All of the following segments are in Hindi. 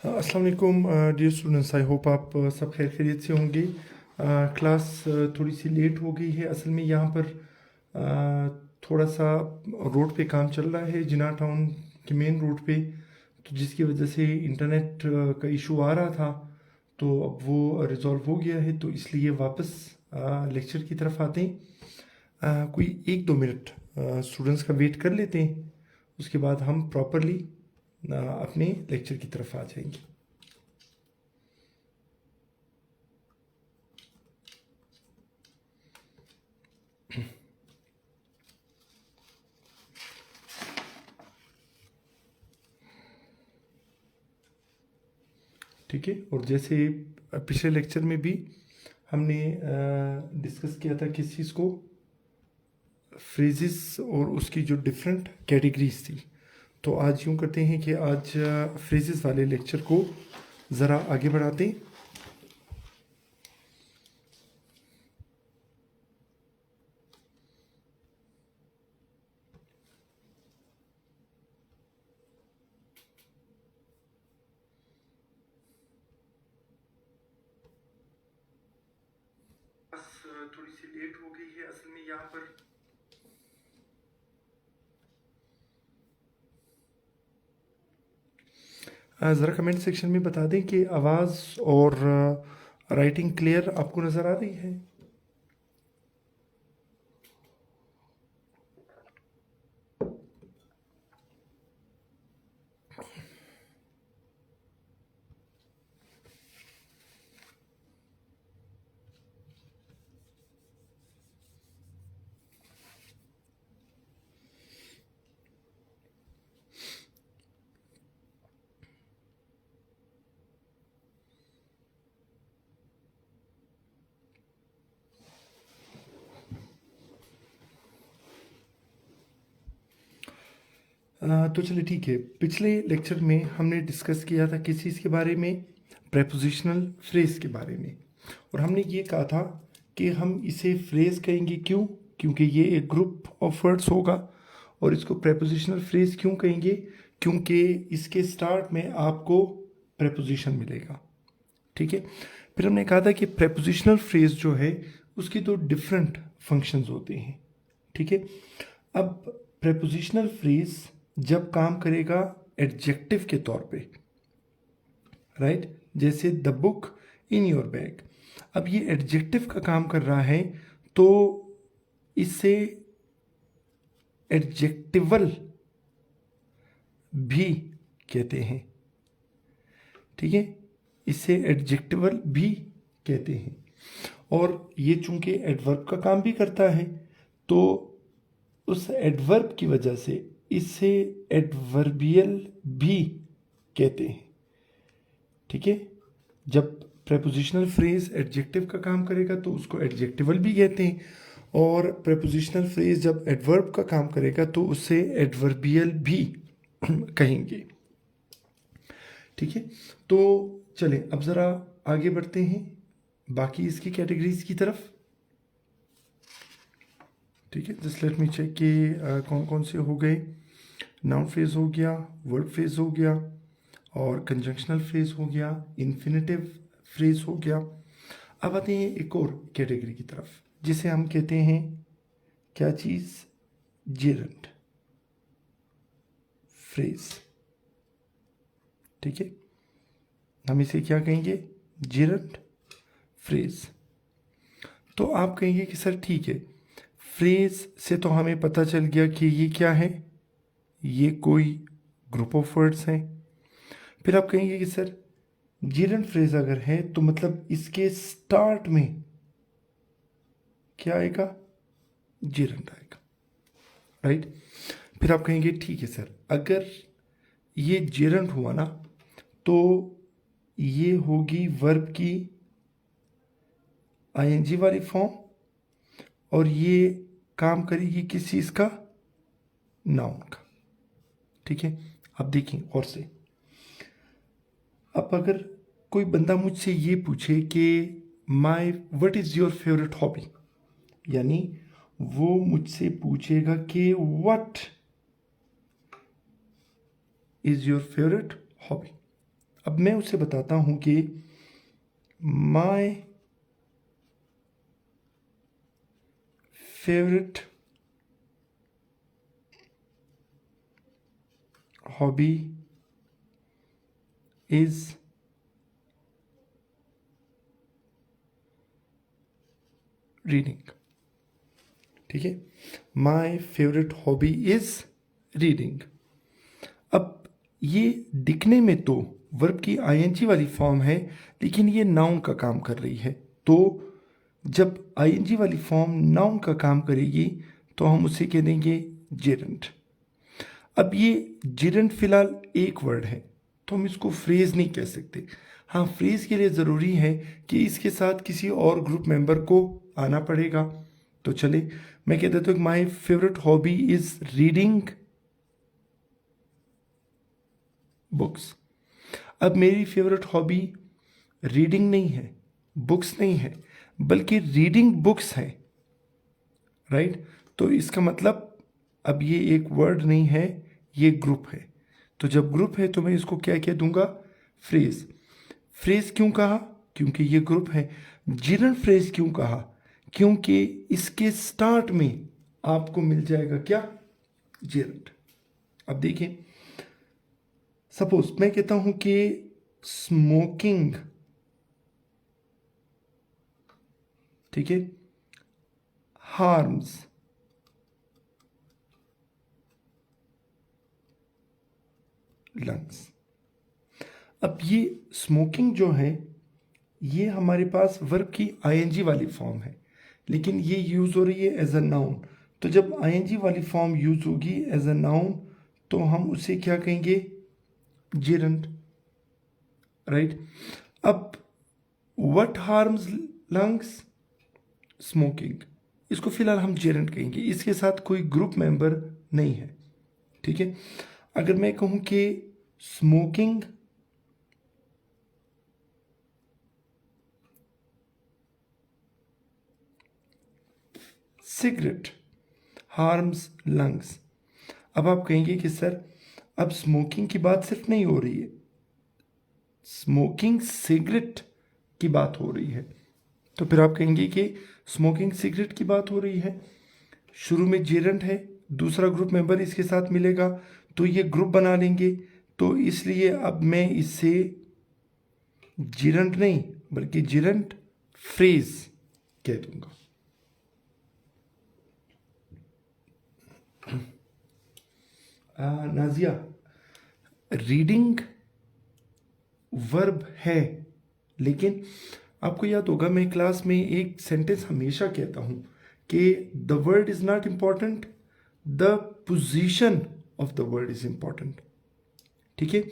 अस्सलाम वालेकुम डियर स्टूडेंट्स। आई होप आप सब खैर खैरियत से होंगे। क्लास थोड़ी सी लेट हो गई है। असल में यहाँ पर थोड़ा सा रोड पे काम चल रहा है जिना टाउन के मेन रोड पे, तो जिसकी वजह से इंटरनेट का इशू आ रहा था। तो अब वो रिज़ॉल्व हो गया है, तो इसलिए वापस लेक्चर की तरफ आते हैं। कोई 1-2 मिनट स्टूडेंट्स का वेट कर लेते हैं, उसके बाद हम प्रॉपरली अपने लेक्चर की तरफ आ जाएंगे। ठीक है। और जैसे पिछले लेक्चर में भी हमने डिस्कस किया था किस चीज़ को, फ्रेजेस और उसकी जो डिफरेंट कैटेगरीज थी। तो आज यूँ करते हैं कि आज फ्रेजेस वाले लेक्चर को ज़रा आगे बढ़ाते हैं। थोड़ी सी लेट हो गई है असल में यहाँ पर। ज़रा कमेंट सेक्शन में बता दें कि आवाज़ और राइटिंग क्लियर आपको नज़र आ रही है। तो चलिए ठीक है। पिछले लेक्चर में हमने डिस्कस किया था किस चीज़ के बारे में, प्रेपोजिशनल फ्रेज के बारे में। और हमने ये कहा था कि हम इसे फ्रेज कहेंगे, क्यों? क्योंकि ये एक ग्रुप ऑफ वर्ड्स होगा। और इसको प्रेपोजिशनल फ्रेज क्यों कहेंगे? क्योंकि इसके स्टार्ट में आपको प्रेपोजिशन मिलेगा। ठीक है। फिर हमने कहा था कि प्रेपोजिशनल फ्रेज जो है उसकी तो डिफरेंट फंक्शंस होते हैं। ठीक है। अब प्रेपोजिशनल फ्रेज जब काम करेगा एडजेक्टिव के तौर पे, राइट, जैसे the book in your bag. अब ये एडजेक्टिव का काम कर रहा है, तो इसे एडजेक्टिवल भी कहते हैं। ठीक है, इसे एडजेक्टिवल भी कहते हैं। और ये चूंकि एडवर्ब का काम भी करता है, तो उस एडवर्ब की वजह से इसे एडवर्बियल भी कहते हैं। ठीक है। जब प्रेपोजिशनल फ्रेज एडजेक्टिव का काम करेगा तो उसको एडजेक्टिवल भी कहते हैं, और प्रेपोजिशनल फ्रेज जब एडवर्ब का काम करेगा तो उसे एडवर्बियल भी कहेंगे। ठीक है। तो चलें अब ज़रा आगे बढ़ते हैं बाकी इसकी कैटेगरीज की तरफ। ठीक है, जस्ट लेट मी चेक कि कौन कौन से हो गए। नाउन फ्रेज हो गया, वर्ब फ्रेज हो गया, और कंजंक्शनल फ्रेज हो गया, इन्फिनेटिव फ्रेज हो गया। अब आते हैं एक और कैटेगरी की तरफ, जिसे हम कहते हैं क्या चीज़, जेरंट फ्रेज। ठीक है, हम इसे क्या कहेंगे, जेरंट फ्रेज। तो आप कहेंगे कि सर ठीक है, फ्रेज से तो हमें पता चल गया कि ये क्या है, ये कोई ग्रुप ऑफ वर्ड्स हैं। फिर आप कहेंगे कि सर जीरंट फ्रेज अगर है तो मतलब इसके स्टार्ट में क्या आएगा, जीरंट आएगा, राइट। फिर आप कहेंगे ठीक है सर, अगर ये जेरंट हुआ ना तो ये होगी वर्ब की आईएनजी वाली फॉर्म, और ये काम करेगी किस चीज़ का, नाउन का। ठीक है। अब देखिए और से, अब अगर कोई बंदा मुझसे ये पूछे कि माई what is your favourite hobby, यानी वो मुझसे पूछेगा कि what is your favourite hobby. अब मैं उसे बताता हूं कि my favourite hobby is reading. ठीक है, my favourite hobby is reading. अब ये दिखने में तो वर्ब की आईएनजी वाली फॉर्म है, लेकिन ये नाउन का काम कर रही है। तो जब आईएनजी वाली फॉर्म नाउन का काम करेगी तो हम उसे कह देंगे जेरंट। अब ये जेरंट फिलहाल एक वर्ड है, तो हम इसको फ्रेज नहीं कह सकते। हाँ, फ्रेज के लिए ज़रूरी है कि इसके साथ किसी और ग्रुप मेंबर को आना पड़ेगा। तो चले, मैं कह देता हूँ my favourite hobby is reading books. अब मेरी फेवरेट हॉबी रीडिंग नहीं है, बुक्स नहीं है, बल्कि रीडिंग बुक्स है, राइट। तो इसका मतलब अब ये एक वर्ड नहीं है, ये ग्रुप है। तो जब ग्रुप है तो मैं इसको क्या कह दूंगा? फ्रेज। फ्रेज क्यों कहा? क्योंकि ये ग्रुप है। जिरंट फ्रेज क्यों कहा? क्योंकि इसके स्टार्ट में आपको मिल जाएगा क्या? जिरंट। अब देखिए, सपोज मैं कहता हूं कि स्मोकिंग, ठीक है, हार्म्स लंग्स। अब ये स्मोकिंग जो है ये हमारे पास वर्ब की आईएनजी वाली फॉर्म है, लेकिन ये यूज हो रही है एज अ नाउन। तो जब आईएनजी वाली फॉर्म यूज होगी एज अ नाउन तो हम उसे क्या कहेंगे? जिरंट, राइट। अब व्हाट हार्म्स लंग्स? स्मोकिंग। इसको फिलहाल हम जेरंट कहेंगे, इसके साथ कोई ग्रुप मेंबर नहीं है। ठीक है, अगर मैं कहूं कि स्मोकिंग सिगरेट हार्म्स लंग्स। अब आप कहेंगे कि सर अब स्मोकिंग की बात सिर्फ नहीं हो रही है, स्मोकिंग सिगरेट की बात हो रही है। तो फिर आप कहेंगे कि स्मोकिंग सिगरेट की बात हो रही है, शुरू में जेरंट है, दूसरा ग्रुप मेंबर इसके साथ मिलेगा तो ये ग्रुप बना लेंगे। तो इसलिए अब मैं इसे जिरंट नहीं बल्कि जिरंट फ्रेज कह दूंगा। नाजिया, रीडिंग वर्ब है, लेकिन आपको याद होगा मैं क्लास में एक सेंटेंस हमेशा कहता हूं कि the word is not important, the position of the word is important. ठीक है,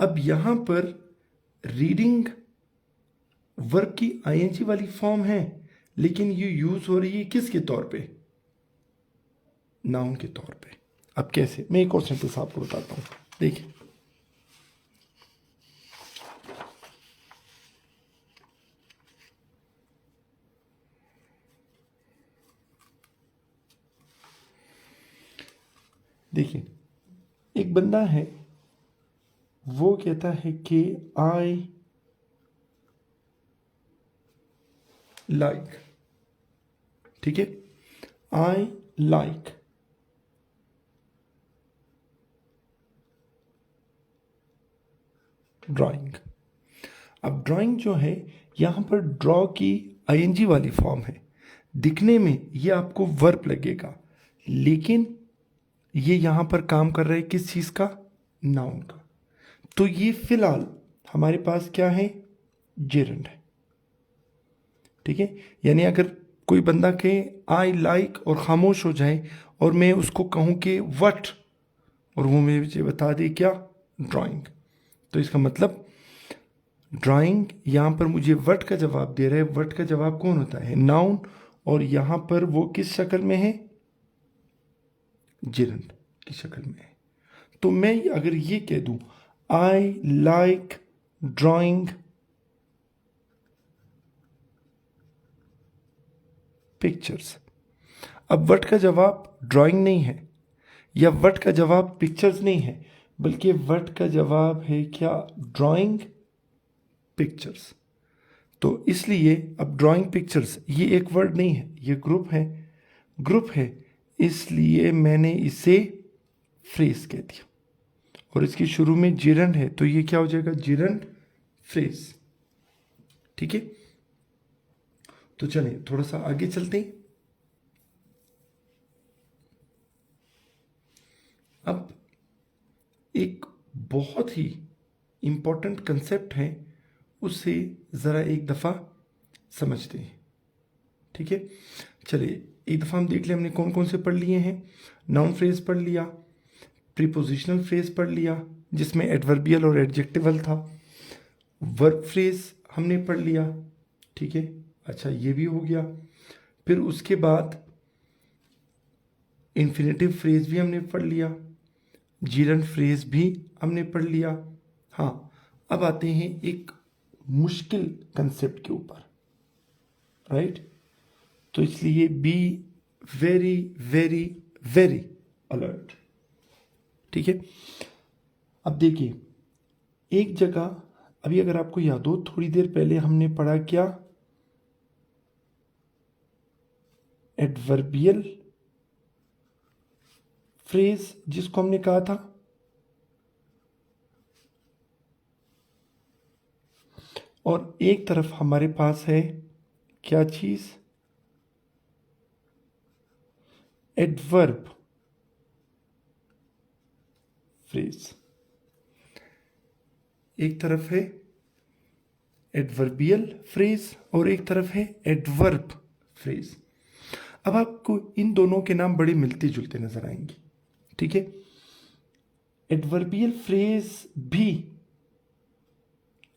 अब यहां पर रीडिंग वर्ब की आईएनजी वाली फॉर्म है, लेकिन ये यूज हो रही है किसके तौर पे? नाउन के तौर पे। अब कैसे? मैं एक और सेंटेंस आपको बताता हूं, देखिए। देखिए, एक बंदा है, वो कहता है कि आई लाइक, ठीक है, आई लाइक ड्राइंग। अब ड्राइंग जो है यहां पर ड्रॉ की आईएनजी वाली फॉर्म है, दिखने में ये आपको वर्ब लगेगा, लेकिन ये यहां पर काम कर रहा है किस चीज का? नाउन का। तो ये फिलहाल हमारे पास क्या है? जेरंड है। ठीक है, यानी अगर कोई बंदा कहे आई लाइक और खामोश हो जाए और मैं उसको कहूं कि व्हाट, और वो मुझे बता दे क्या? ड्राइंग, तो इसका मतलब ड्राइंग यहां पर मुझे व्हाट का जवाब दे रहा है। व्हाट का जवाब कौन होता है? नाउन। और यहां पर वो किस शक्ल में है? जिरंद की शक्ल में है। तो मैं अगर ये कह दूं आई लाइक ड्राइंग पिक्चर्स, अब व्हाट का जवाब ड्राइंग नहीं है या व्हाट का जवाब पिक्चर्स नहीं है, बल्कि व्हाट का जवाब है क्या? Drawing pictures. तो इसलिए अब ड्राइंग पिक्चर्स ये एक वर्ड नहीं है, ये ग्रुप है, इसलिए मैंने इसे फ्रेज कह दिया। और इसके शुरू में जिरंड है तो ये क्या हो जाएगा? Gerund phrase. ठीक है, तो चलिए थोड़ा सा आगे चलते हैं। अब एक बहुत ही इंपॉर्टेंट कंसेप्ट है, उसे ज़रा एक दफ़ा समझते हैं। ठीक है, चलिए एक दफ़ा हम देख लें हमने कौन कौन से पढ़ लिए हैं। नाउन फ्रेज पढ़ लिया, प्रीपोजिशनल फ्रेज पढ़ लिया जिसमें एडवर्बियल और एडजेक्टिवल था, वर्ब फ्रेज हमने पढ़ लिया। ठीक है, अच्छा ये भी हो गया। फिर उसके बाद इन्फिनेटिव फ्रेज भी हमने पढ़ लिया, जीरंड फ्रेज भी हमने पढ़ लिया। हाँ, अब आते हैं एक मुश्किल कंसेप्ट के ऊपर, राइट? तो इसलिए be very very very alert. ठीक है, अब देखिए एक जगह, अभी अगर आपको याद हो थोड़ी देर पहले हमने पढ़ा क्या? एडवर्बियल फ्रेज जिसको हमने कहा था, और एक तरफ हमारे पास है क्या चीज? Adverb phrase. एक तरफ है एडवर्बियल फ्रेज और एक तरफ है एडवर्ब फ्रेज। अब आपको इन दोनों के नाम बड़े मिलते जुलते नजर आएंगे। ठीक है, एडवर्बियल फ्रेज भी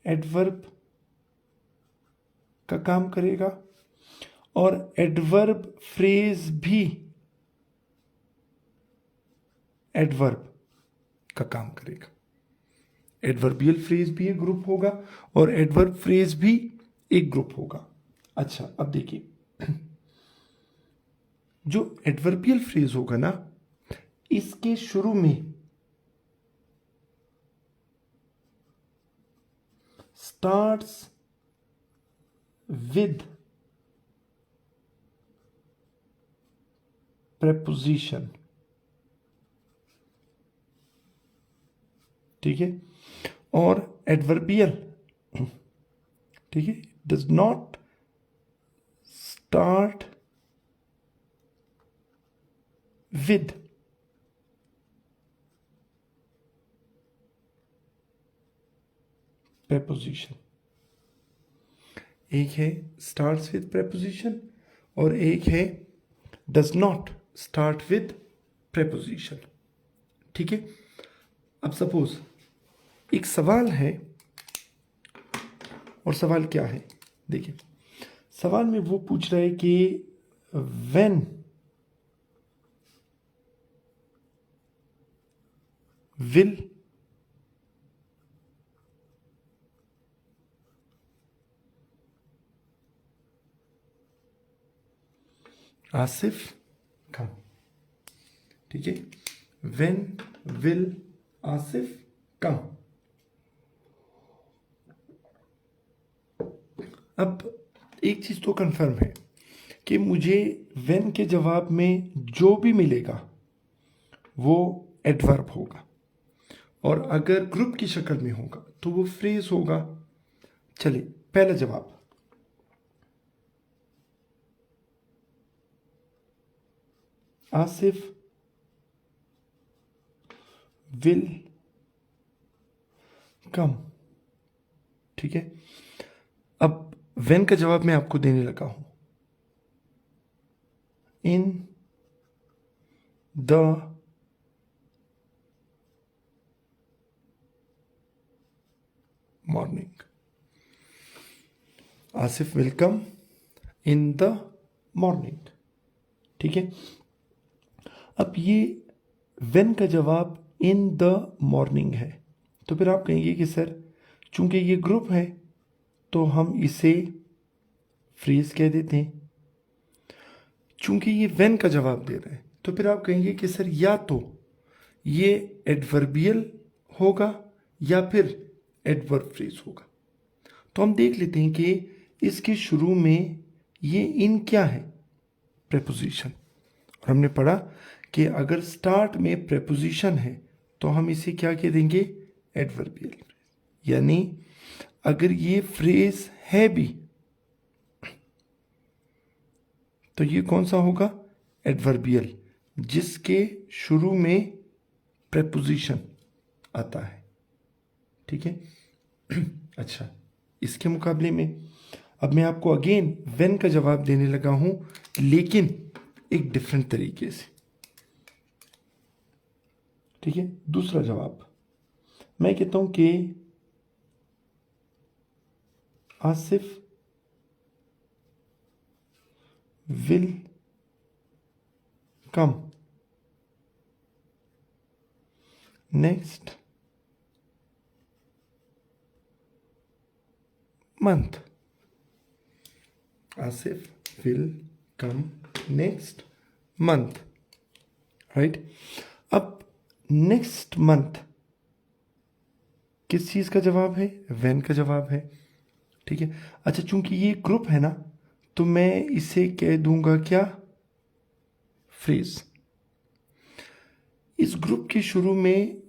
एडवर्ब का काम करेगा और एडवर्ब फ्रेज भी एडवर्ब का काम करेगा। एडवर्बियल फ्रेज भी एक ग्रुप होगा और एडवर्ब फ्रेज भी एक ग्रुप होगा। अच्छा, अब देखिए जो एडवर्बियल फ्रेज होगा ना, इसके शुरू में स्टार्ट्स विद preposition। ठीक है, और एडवर्बियल, ठीक है, does not start with preposition। एक है स्टार्ट्स विद preposition और एक है does not start with preposition। ठीक है, अब सपोज एक सवाल है, और सवाल क्या है? देखिए सवाल में वो पूछ रहा है कि व्हेन विल आसिफ कम। ठीक है, व्हेन विल आसिफ कम। अब एक चीज तो कंफर्म है कि मुझे व्हेन के जवाब में जो भी मिलेगा वो एडवर्ब होगा, और अगर ग्रुप की शक्ल में होगा तो वो फ्रेज होगा। चलिए पहला जवाब, आसिफ विल कम। ठीक है, अब व्हेन का जवाब मैं आपको देने लगा हूं, in the morning. Asif will come in the morning. ठीक है, अब ये व्हेन का जवाब इन द मॉर्निंग है, तो फिर आप कहेंगे कि सर चूंकि ये ग्रुप है तो हम इसे फ्रेज कह देते हैं। चूंकि ये व्हेन का जवाब दे रहा है तो फिर आप कहेंगे कि सर या तो ये एडवर्बियल होगा या फिर एडवर्ब फ्रेज होगा। तो हम देख लेते हैं कि इसके शुरू में ये इन क्या है, प्रेपोजिशन। और हमने पढ़ा कि अगर स्टार्ट में प्रेपोजिशन है तो हम इसे क्या कह देंगे, एडवर्बियल। यानी अगर ये फ्रेज है भी तो ये कौन सा होगा, एडवर्बियल, जिसके शुरू में प्रेपोजिशन आता है। ठीक है। अच्छा, इसके मुकाबले में अब मैं आपको अगेन व्हेन का जवाब देने लगा हूं, लेकिन एक डिफरेंट तरीके से। ठीक है, दूसरा जवाब मैं कहता हूं कि Asif will come next month. Asif will come next month. Right? अब next month किस चीज़ का जवाब है, when का जवाब है। ठीक है। अच्छा, चूंकि ये ग्रुप है ना तो मैं इसे कह दूंगा क्या, फ्रेज। इस ग्रुप के शुरू में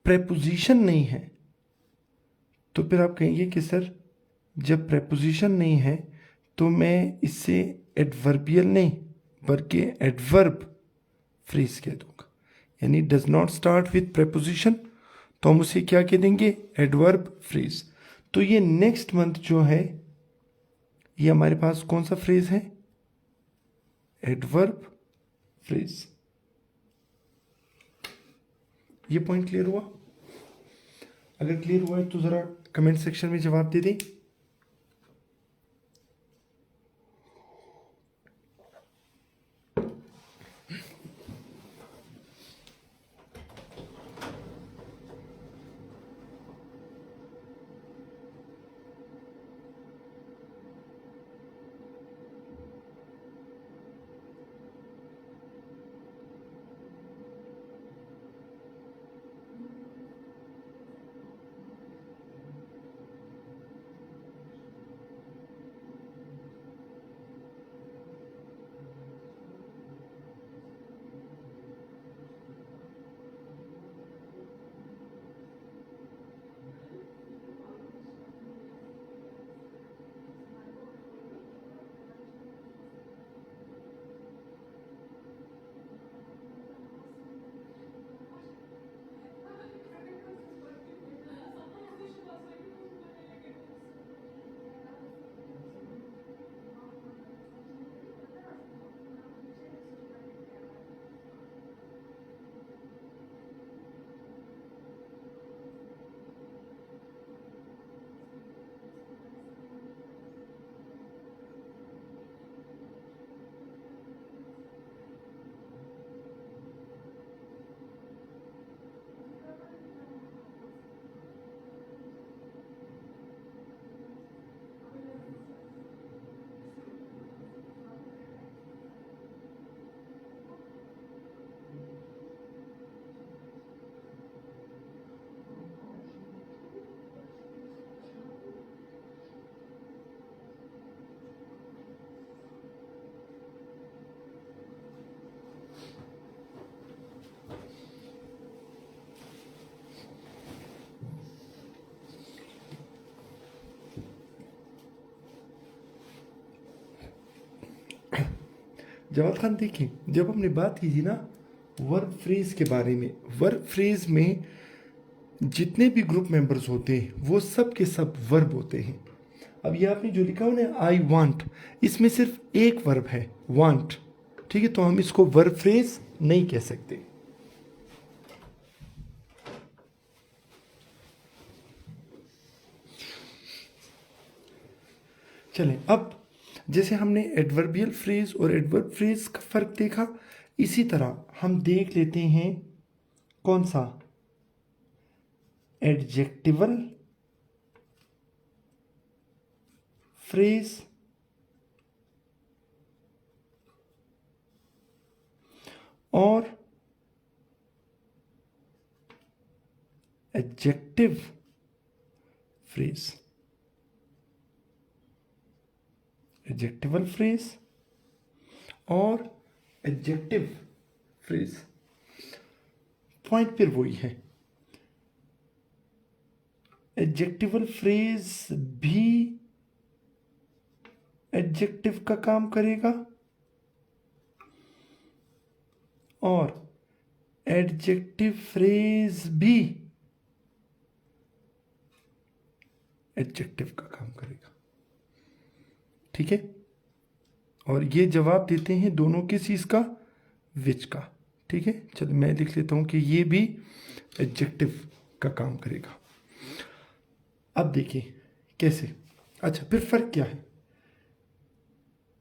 प्रेपोजिशन नहीं है तो फिर आप कहेंगे कि सर जब प्रेपोजिशन नहीं है तो मैं इससे एडवर्बियल नहीं बल्कि एडवर्ब फ्रेज कह दूंगा। यानी does not start with preposition तो हम उसे क्या कह देंगे, एडवर्ब फ्रेज। तो ये नेक्स्ट मंथ जो है ये हमारे पास कौन सा फ्रेज है, एडवर्ब फ्रेज। ये पॉइंट क्लियर हुआ? अगर क्लियर हुआ है तो जरा कमेंट सेक्शन में जवाब दे दें। जवाब खान देखिए, जब हमने बात की थी ना वर्ब फ्रेज के बारे में, वर्ब फ्रेज में जितने भी ग्रुप मेंबर्स होते हैं वो सब के सब वर्ब होते हैं। अब ये आपने जो लिखा हो ना आई वांट, इसमें सिर्फ एक वर्ब है, वांट। ठीक है, तो हम इसको वर्ब फ्रेज नहीं कह सकते। चलें, अब जैसे हमने एडवर्बियल फ्रेज और एडवर्ब फ्रेज का फर्क देखा, इसी तरह हम देख लेते हैं कौन सा, एडजेक्टिवल फ्रेज और एडजेक्टिव फ्रेज, एडजेक्टिवल फ्रेज और एडजेक्टिव फ्रेज। पॉइंट फिर वही है, एडजेक्टिवल फ्रेज भी एडजेक्टिव का काम करेगा और एडजेक्टिव फ्रेज भी एडजेक्टिव का काम करेगा। ठीक है, और ये जवाब देते हैं दोनों किस चीज का, विच का। ठीक है, चलो मैं लिख लेता हूं कि ये भी एडजेक्टिव का काम करेगा। अब देखिए कैसे। अच्छा, फिर फर्क क्या है?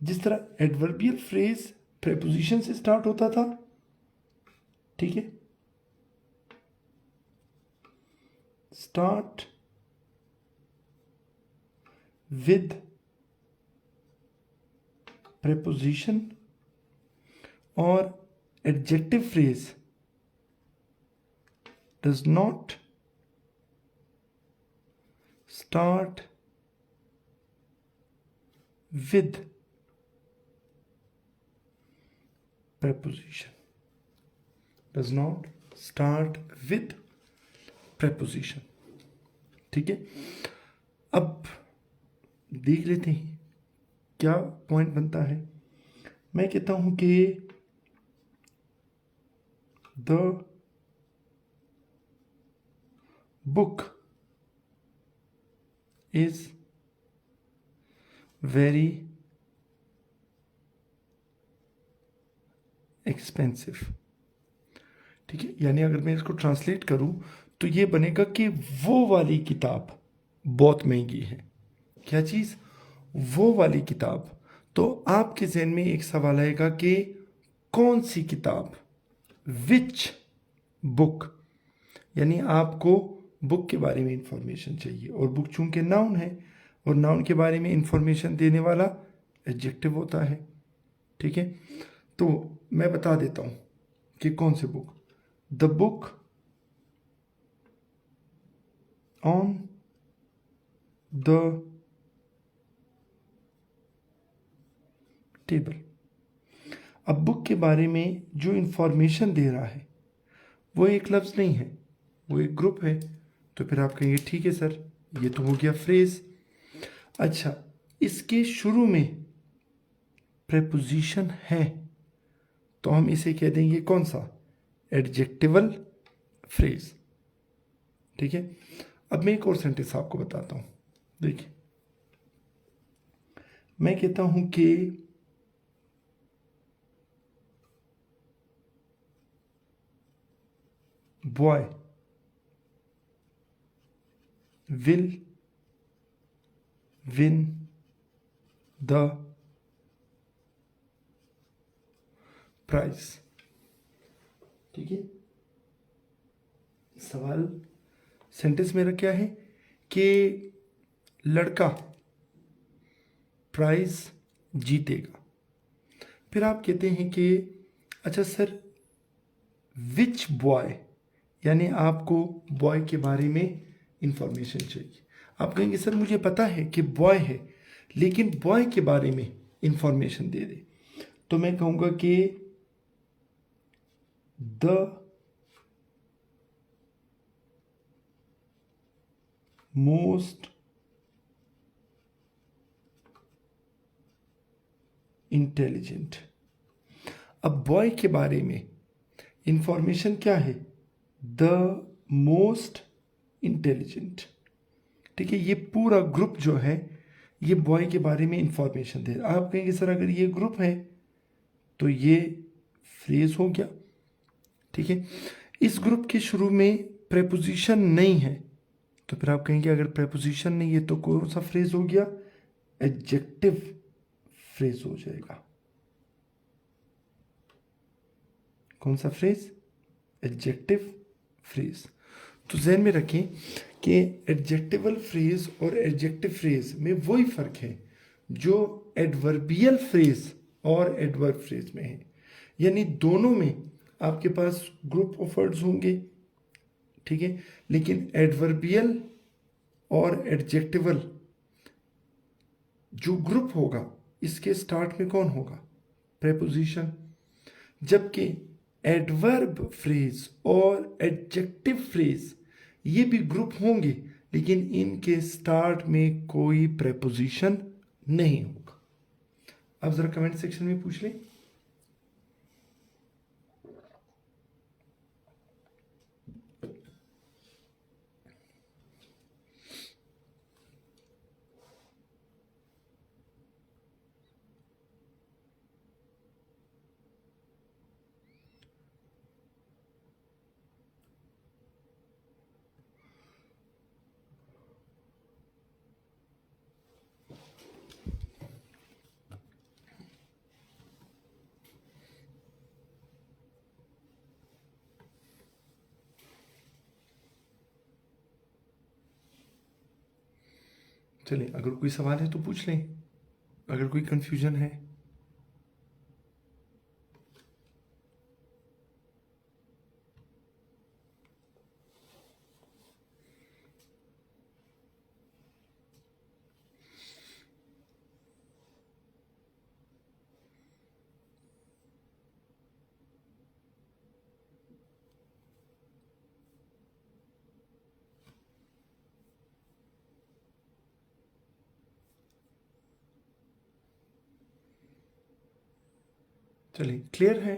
जिस तरह एडवर्बियल फ्रेज प्रेपोजिशन से स्टार्ट होता था, ठीक है, स्टार्ट विद preposition, और adjective phrase does not start with preposition, does not start with preposition। ठीक है, अब देख लेते हैं क्या पॉइंट बनता है। मैं कहता हूं कि the book is very expensive. ठीक है, यानी अगर मैं इसको ट्रांसलेट करूं तो ये बनेगा कि वो वाली किताब बहुत महंगी है। क्या चीज? वो वाली किताब। तो आपके जहन में एक सवाल आएगा कि कौन सी किताब, विच बुक, यानी आपको बुक के बारे में इंफॉर्मेशन चाहिए, और बुक चूंकि नाउन है और नाउन के बारे में इंफॉर्मेशन देने वाला एडजेक्टिव होता है। ठीक है, तो मैं बता देता हूं कि कौन सी book. The book on the table. अब बुक के बारे में जो इंफॉर्मेशन दे रहा है वो एक लफ्ज नहीं है, वो एक ग्रुप है। तो फिर आप कहेंगे ठीक है सर, ये तो हो गया फ्रेज। अच्छा, इसके शुरू में प्रेपोजिशन है तो हम इसे कह देंगे कौन सा, एडजेक्टिवल फ्रेज। ठीक है, अब मैं एक और सेंटेंस आपको बताता हूं। देखिए, मैं कहता हूं कि boy will win the prize। ठीक है, सवाल सेंटेंस मेरा क्या है कि लड़का प्राइज जीतेगा। फिर आप कहते हैं कि अच्छा सर, विच बॉय, यानी आपको बॉय के बारे में इंफॉर्मेशन चाहिए। आप कहेंगे सर मुझे पता है कि बॉय है, लेकिन बॉय के बारे में इंफॉर्मेशन दे दे। तो मैं कहूंगा कि द मोस्ट इंटेलिजेंट। अब बॉय के बारे में इंफॉर्मेशन क्या है, द मोस्ट इंटेलिजेंट। ठीक है, ये पूरा ग्रुप जो है ये बॉय के बारे में इंफॉर्मेशन दे। आप कहेंगे सर अगर ये ग्रुप है तो ये फ्रेज हो गया। ठीक है, इस ग्रुप के शुरू में प्रेपोजिशन नहीं है तो फिर आप कहेंगे अगर प्रेपोजिशन नहीं है तो कौन सा फ्रेज हो गया, एडजेक्टिव फ्रेज हो जाएगा। कौन सा फ्रेज, एडजेक्टिव फ्रेज। तो ज़हन में रखें कि एडजेक्टिवल फ्रेज और एडजेक्टिव फ्रेज में वही फर्क है जो एडवर्बियल फ्रेज और एडवर्ब फ्रेज में है। यानी दोनों में आपके पास ग्रुप ऑफ वर्ड्स होंगे, ठीक है। लेकिन एडवर्बियल और एडजेक्टिवल जो ग्रुप होगा इसके स्टार्ट में कौन होगा? प्रेपोजिशन। जबकि एडवर्ब फ्रेज और एडजेक्टिव फ्रेज ये भी ग्रुप होंगे, लेकिन इनके स्टार्ट में कोई प्रेपोजिशन नहीं होगा। अब जरा कमेंट सेक्शन में पूछ लें। चलिए, अगर कोई सवाल है तो पूछ लें, अगर कोई कंफ्यूजन है। चलिए, क्लियर है।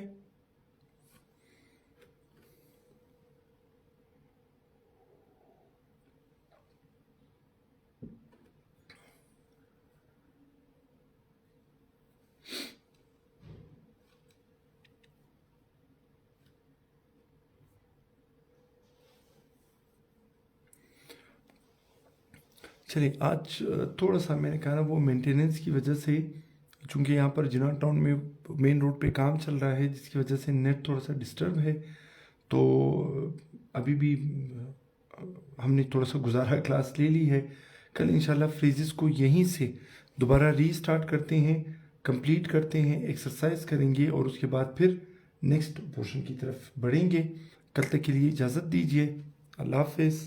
चलिए, आज थोड़ा सा मैंने कहा ना, वो मेंटेनेंस की वजह से, चूँकि यहाँ पर जिना टाउन में मेन रोड पे काम चल रहा है, जिसकी वजह से नेट थोड़ा सा डिस्टर्ब है, तो अभी भी हमने थोड़ा सा गुजारा क्लास ले ली है। कल इंशाल्लाह फ्रेजेस को यहीं से दोबारा रीस्टार्ट करते हैं, कंप्लीट करते हैं, एक्सरसाइज करेंगे और उसके बाद फिर नेक्स्ट पोर्शन की तरफ बढ़ेंगे। कल तक के लिए इजाज़त दीजिए। अल्लाह हाफिज़।